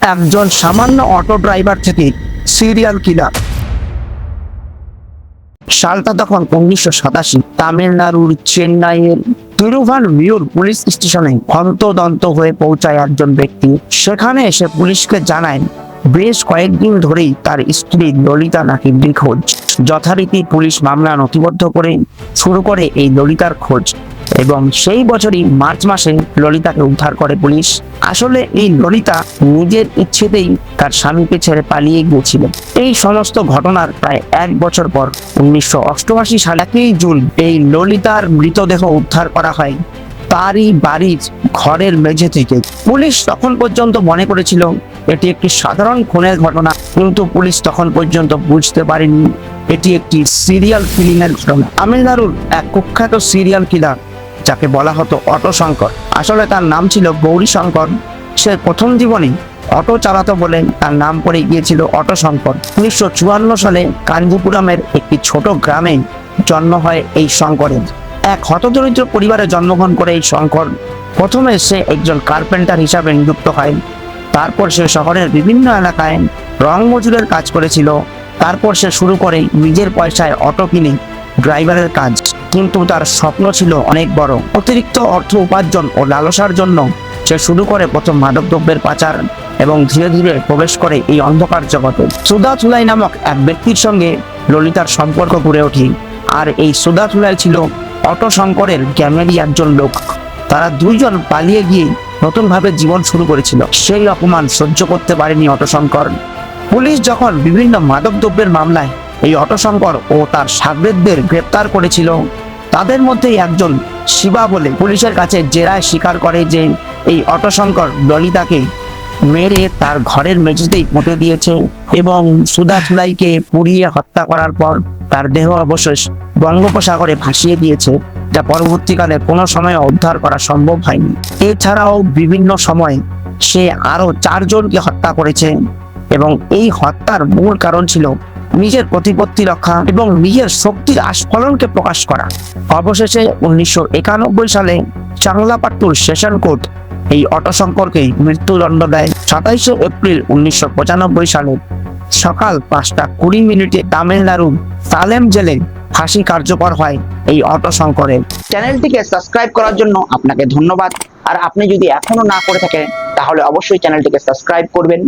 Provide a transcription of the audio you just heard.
একজন সামান্য auto driver থেকে সিরিয়াল কিলার। সালটা তখন 1987। তামিলনাড়ুর চেন্নাইয়ের তিরুভানমিয়ুর পুলিশ স্টেশনে হন্তদন্ত হয়ে পৌঁছায় একজন ব্যক্তি। সেখানে এসে পুলিশকে জানায় বেশ কয়েকদিন ধরেই তার স্ত্রী ললিতা নাকি নিখোঁজ। যথারীতি পুলিশ মামলা নথিবদ্ধ করে শুরু করে এই ললিতার খোঁজ এবং সেই বছরই মার্চ মাসে ললিতাকে উদ্ধার করে পুলিশ। আসলে এই ললিতা নিজের ইচ্ছেতেই তার স্বামীকে ছেড়ে পালিয়ে গিয়েছিল। এই সমস্ত ঘটনার প্রায় 1 বছর পর 1988 সালে 1 জুন এই ললিতার মৃতদেহ উদ্ধার করা হয় তারই বাড়ির ঘরের মেঝে থেকে। পুলিশ তখন পর্যন্ত মনে করেছিল এটি একটি সাধারণ খুনের ঘটনা, কিন্তু পুলিশ তখন পর্যন্ত বুঝতে পারেনি এটি একটি সিরিয়াল কিলিংয়ের ঘটনা। তামিলনাড়ুর এক কুখ্যাত সিরিয়াল কিলার যাকে বলা হতো অটো শঙ্কর, আসলে তার নাম ছিল গৌরী শঙ্কর। সে প্রথম জীবনে অটো চালাতো বলে তার নাম পড়ে গিয়েছিল অটো শঙ্কর। 1954 সালে কাঞ্জিপুরমের একটি ছোট গ্রামে জন্ম হয় এই শঙ্করের। এক হতদরিদ্র পরিবারে জন্মগ্রহণ করে এই শঙ্কর প্রথমে সে একজন কার্পেন্টার হিসাবে নিযুক্ত হয়। তারপর সে শহরের বিভিন্ন এলাকায় রং মজুরের কাজ করেছিল। তারপর সে শুরু করে নিজের পয়সায় অটো কিনে ড্রাইভারের কাজ। কিন্তু তার স্বপ্ন ছিল অনেক বড়। অতিরিক্ত অর্থ উপার্জন ও লালসার জন্য সে শুরু করে প্রথম মাদকদ্রব্যের পাচার এবং ধীরে ধীরে প্রবেশ করে এই অন্ধকার জগতে। সুধা থুলাই নামক এক ব্যক্তির সঙ্গে ললিতার সম্পর্ক গড়ে ওঠে। আর এই সুধা থুলাই ছিল অটো শঙ্করের গ্যাংয়েরই একজন লোক। তারা দুইজন পালিয়ে গিয়ে নতুনভাবে জীবন শুরু করেছিল। সেই অপমান সহ্য করতে পারেনি অটো শঙ্কর। পুলিশ যখন বিভিন্ন মাদকদ্রব্যের মামলায় এই অটো শঙ্কর ও তার সাগরেদদের গ্রেপ্তার করেছিল, তাদের মধ্যেই একজন শিবা বলে পুলিশের কাছে জেরায় স্বীকার করে যে এই অটো শঙ্কর ললিতাকে মেরে তার ঘরের মেঝেতেই পুঁতে দিয়েছে এবং সুধা থুলাইকে পুড়িয়ে হত্যা করার পর তার দেহ অবশেষ বঙ্গোপসাগরে ভাসিয়ে দিয়েছে, যা পরবর্তীকালে কোনো সময় উদ্ধার করা সম্ভব হয়নি। এছাড়াও বিভিন্ন সময় সে আরো 4 জনকে হত্যা করেছে এবং এই হত্যার মূল কারণ ছিল নিজের প্রতিপত্তি রক্ষা এবং নিজের শক্তির আস্ফলনকে প্রকাশ করা। অবশেষে 1991 সালে চাংলাপাট্টুর সেশন কোর্ট এই অটো শঙ্করকে মৃত্যুদণ্ড দেয়। 27 এপ্রিল 1995 সালে সকাল 5:20 তামিলনাড়ুর সালেম জেলে ফাঁসি কার্যকর হয় এই অটো শঙ্করের। চ্যানেলটিকে সাবস্ক্রাইব করার জন্য আপনাকে ধন্যবাদ। আর আপনি যদি এখনো না করে থাকেন তাহলে অবশ্যই চ্যানেলটিকে সাবস্ক্রাইব করবেন।